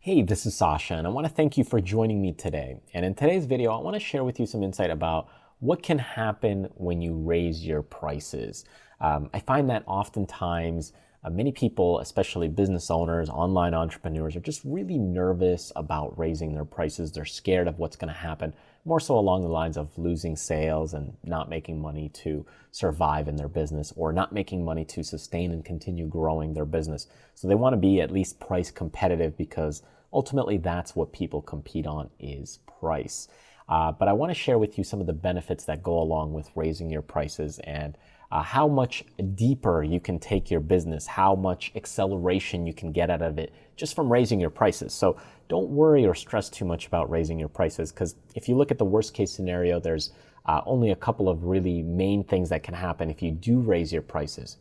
Hey, this is Sasha, and I want to thank you for joining me today. And in today's video, I want to share with you some insight about what can happen when you raise your prices. I find that oftentimes many people, especially business owners, online entrepreneurs, are just really nervous about raising their prices. They're scared of what's going to happen, more so along the lines of losing sales and not making money to survive in their business, or not making money to sustain and continue growing their business. So they want to be at least price competitive, because ultimately that's what people compete on, is price. But I want to share with you some of the benefits that go along with raising your prices, and how much deeper you can take your business, how much acceleration you can get out of it just from raising your prices. So don't worry or stress too much about raising your prices, because if you look at the worst case scenario, there's only a couple of really main things that can happen if you do raise your prices.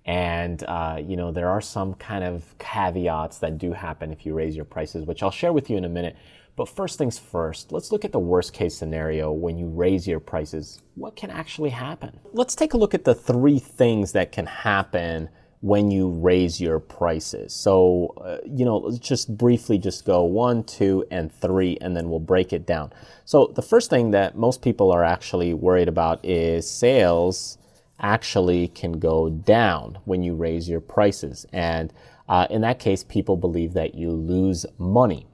And, there are some kind of caveats that do happen if you raise your prices, which I'll share with you in a minute. But first things first, let's look at the worst case scenario when you raise your prices. What can actually happen? Let's take a look at the three things that can happen when you raise your prices. So, let's just briefly just go 1, 2, and 3, and then we'll break it down. So the first thing that most people are actually worried about is sales actually can go down when you raise your prices. And in that case, people believe that you lose money.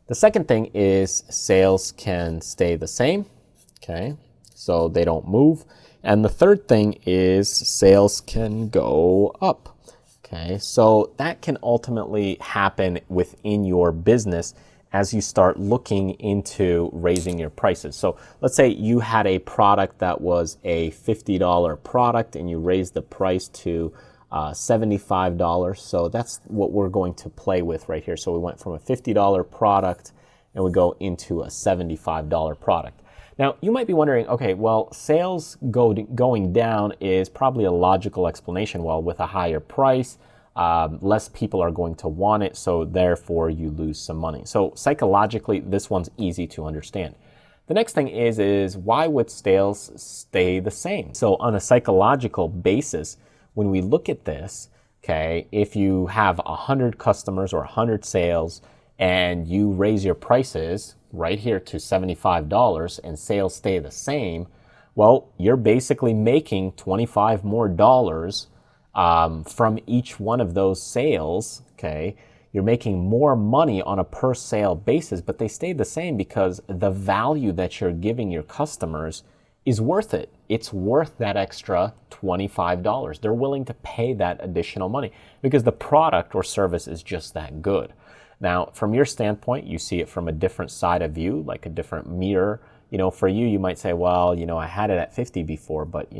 The second thing is sales can stay the same, okay? So they don't move. And the third thing is sales can go up, okay? So that can ultimately happen within your business as you start looking into raising your prices. So let's say you had a product that was a $50 product and you raised the price to $75. So that's what we're going to play with right here. So we went from a $50 product and we go into a $75 product. Now, you might be wondering, okay, well, sales going down is probably a logical explanation. Well, with a higher price, less people are going to want it, so therefore you lose some money. So psychologically, this one's easy to understand. The next thing is why would sales stay the same? So on a psychological basis, when we look at this, okay, if you have 100 customers or 100 sales and you raise your prices right here to $75 and sales stay the same, well, you're basically making $25 more from each one of those sales, okay? You're making more money on a per sale basis, but they stay the same because the value that you're giving your customers is worth it. It's worth that extra $25. They're willing to pay that additional money because the product or service is just that good. Now, from your standpoint, you see it from a different side of view, like a different mirror. For you, you might say, well, I had it at 50 before, but,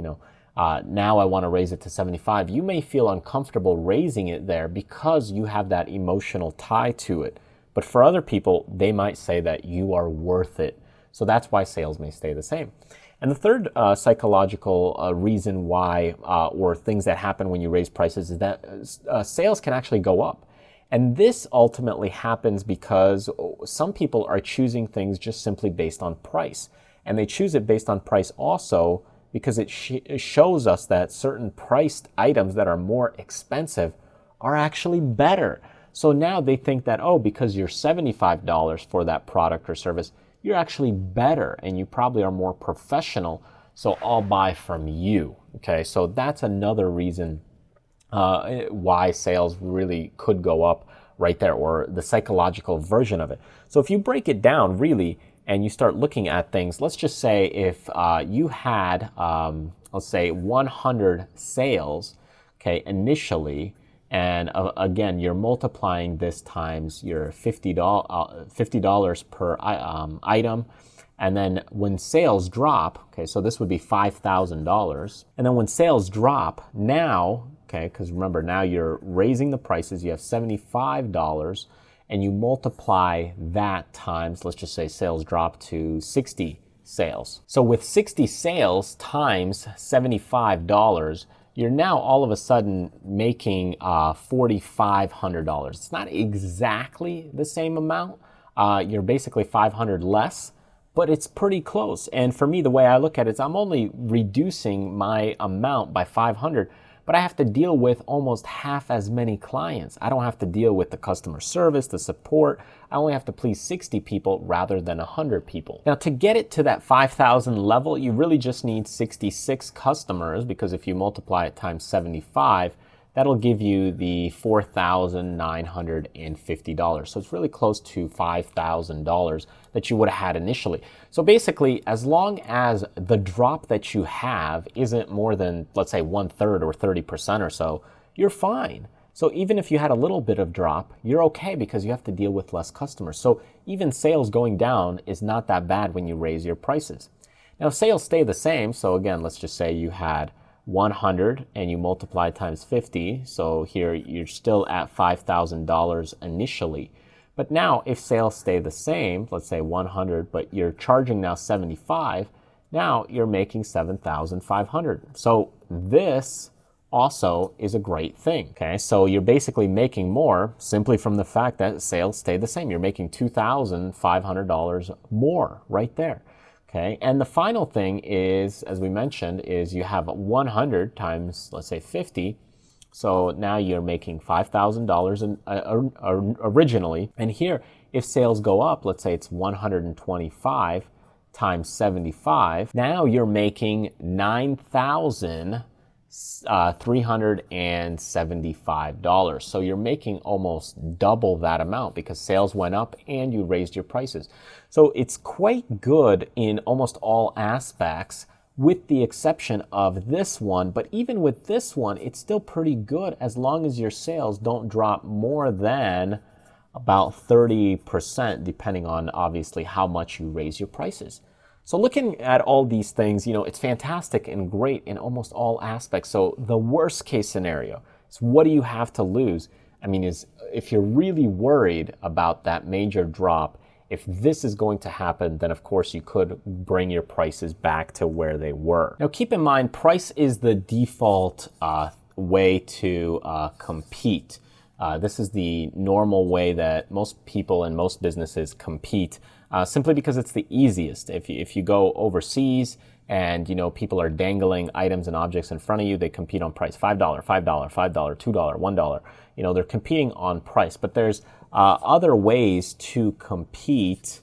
now I want to raise it to 75. You may feel uncomfortable raising it there because you have that emotional tie to it. But for other people, they might say that you are worth it. So that's why sales may stay the same. And the third psychological reason why, or things that happen when you raise prices, is that sales can actually go up. And this ultimately happens because some people are choosing things just simply based on price. And they choose it based on price also because it shows us that certain priced items that are more expensive are actually better. So now they think that, because you're $75 for that product or service, you're actually better and you probably are more professional, so I'll buy from you. Okay, so that's another reason why sales really could go up right there, or the psychological version of it. So if you break it down really, and you start looking at things, let's just say if you had, let's say 100 sales, okay, initially, and again, you're multiplying this times your $50 per item, and then when sales drop, okay, so this would be $5,000, and then when sales drop now, okay, because remember now you're raising the prices, you have $75, and you multiply that times, let's just say sales drop to 60 sales. So with 60 sales times $75, you're now all of a sudden making $4,500. It's not exactly the same amount. You're basically 500 less, but it's pretty close. And for me, the way I look at it is I'm only reducing my amount by 500, but I have to deal with almost half as many clients. I don't have to deal with the customer service, the support. I only have to please 60 people rather than 100 people. Now, to get it to that 5,000 level, you really just need 66 customers, because if you multiply it times 75, that'll give you the $4,950. So it's really close to $5,000 that you would have had initially. So basically, as long as the drop that you have isn't more than, let's say, 1/3 or 30% or so, you're fine. So even if you had a little bit of drop, you're okay, because you have to deal with less customers. So even sales going down is not that bad when you raise your prices. Now, if sales stay the same, so again, let's just say you had 100 and you multiply times 50. So here you're still at $5,000 initially. But now if sales stay the same, let's say 100, but you're charging now 75, now you're making 7,500. So this also is a great thing. Okay, so you're basically making more simply from the fact that sales stay the same. You're making $2,500 more right there. Okay, and the final thing is, as we mentioned, is you have 100 times, let's say 50. So now you're making $5,000 originally. And here, if sales go up, let's say it's 125 times 75, now you're making $9,375. So you're making almost double that amount, because sales went up and you raised your prices. So it's quite good in almost all aspects, with the exception of this one. But even with this one, it's still pretty good as long as your sales don't drop more than about 30%, depending on obviously how much you raise your prices. So looking at all these things, it's fantastic and great in almost all aspects. So the worst case scenario is, what do you have to lose? I mean, is if you're really worried about that major drop, if this is going to happen, then of course you could bring your prices back to where they were. Now keep in mind, price is the default way to compete. This is the normal way that most people and most businesses compete, simply because it's the easiest. If you go overseas and people are dangling items and objects in front of you, they compete on price. $5, $5, $5, $2, $1. They're competing on price. But there's other ways to compete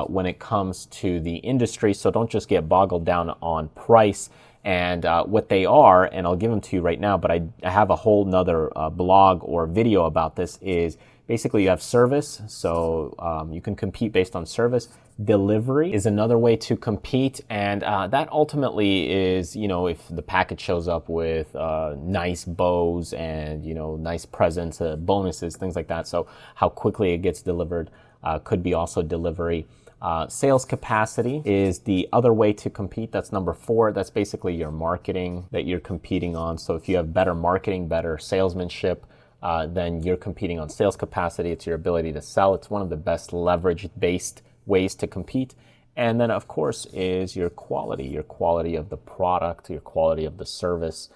when it comes to the industry. So don't just get boggled down on price. And what they are, and I'll give them to you right now, but I have a whole nother blog or video about this, is basically you have service. So you can compete based on service. Delivery is another way to compete. And that ultimately is, if the package shows up with nice bows and, nice presents, bonuses, things like that. So how quickly it gets delivered could be also delivery. Sales capacity is the other way to compete. That's number 4. That's basically your marketing that you're competing on. So if you have better marketing, better salesmanship, then you're competing on sales capacity. It's your ability to sell. It's one of the best leverage-based ways to compete. And then, of course, is your quality of the product, your quality of the service.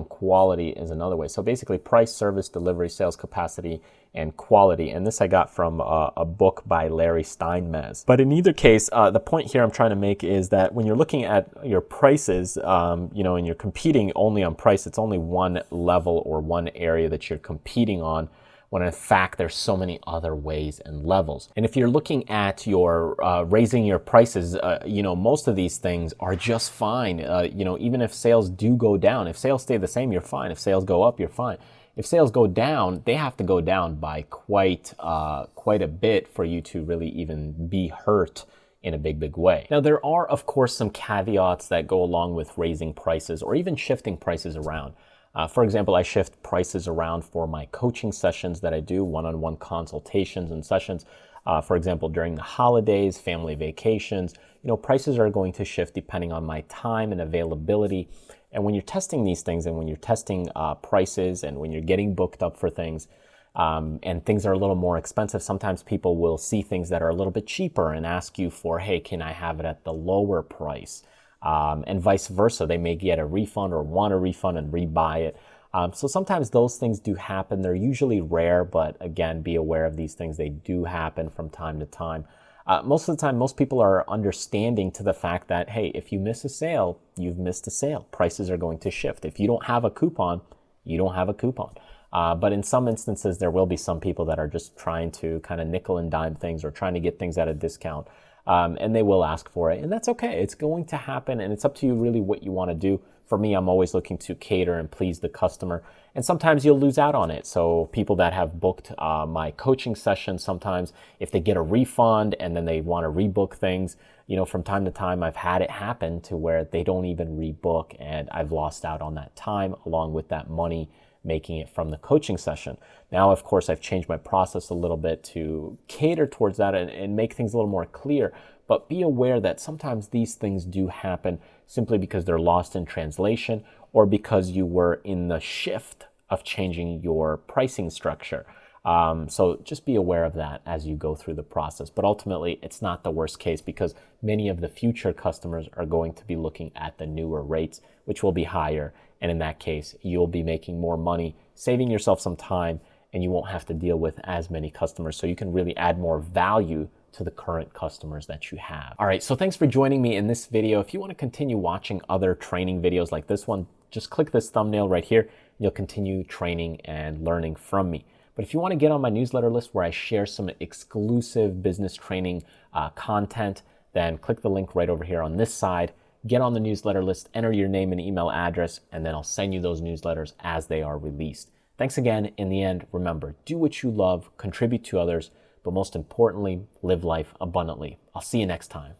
Quality is another way. So basically price, service, delivery, sales capacity, and quality. And this I got from a book by Larry Steinmetz. But in either case, the point here I'm trying to make is that when you're looking at your prices, and you're competing only on price, it's only one level or one area that you're competing on, when in fact there's so many other ways and levels. And if you're looking at your raising your prices, most of these things are just fine. Even if sales do go down, if sales stay the same, you're fine. If sales go up, you're fine. If sales go down, they have to go down by quite a bit for you to really even be hurt in a big way. Now, there are, of course, some caveats that go along with raising prices or even shifting prices around. For example, I shift prices around for my coaching sessions that I do, one-on-one consultations and sessions. For example, during the holidays, family vacations, prices are going to shift depending on my time and availability. And when you're testing these things and when you're testing prices and when you're getting booked up for things, and things are a little more expensive, sometimes people will see things that are a little bit cheaper and ask you for, hey, can I have it at the lower price? And vice versa. They may get a refund or want a refund and rebuy it. So sometimes those things do happen. They're usually rare, but again, be aware of these things. They do happen from time to time. Most of the time, most people are understanding to the fact that, hey, if you miss a sale, you've missed a sale. Prices are going to shift. If you don't have a coupon, you don't have a coupon. But in some instances, there will be some people that are just trying to kind of nickel and dime things or trying to get things at a discount. And they will ask for it. And that's okay. It's going to happen. And it's up to you really what you want to do. For me, I'm always looking to cater and please the customer. And sometimes you'll lose out on it. So people that have booked my coaching session, sometimes if they get a refund and then they want to rebook things, from time to time, I've had it happen to where they don't even rebook, and I've lost out on that time along with that money making it from the coaching session. Now, of course, I've changed my process a little bit to cater towards that and make things a little more clear. But be aware that sometimes these things do happen simply because they're lost in translation or because you were in the shift of changing your pricing structure. So just be aware of that as you go through the process. But ultimately, it's not the worst case because many of the future customers are going to be looking at the newer rates, which will be higher. And in that case, you'll be making more money, saving yourself some time, and you won't have to deal with as many customers. So you can really add more value to the current customers that you have. All right, so thanks for joining me in this video. If you want to continue watching other training videos like this one, just click this thumbnail right here. You'll continue training and learning from me. But if you want to get on my newsletter list where I share some exclusive business training content, then click the link right over here on this side. Get on the newsletter list, enter your name and email address, and then I'll send you those newsletters as they are released. Thanks again. In the end, remember, do what you love, contribute to others, but most importantly, live life abundantly. I'll see you next time.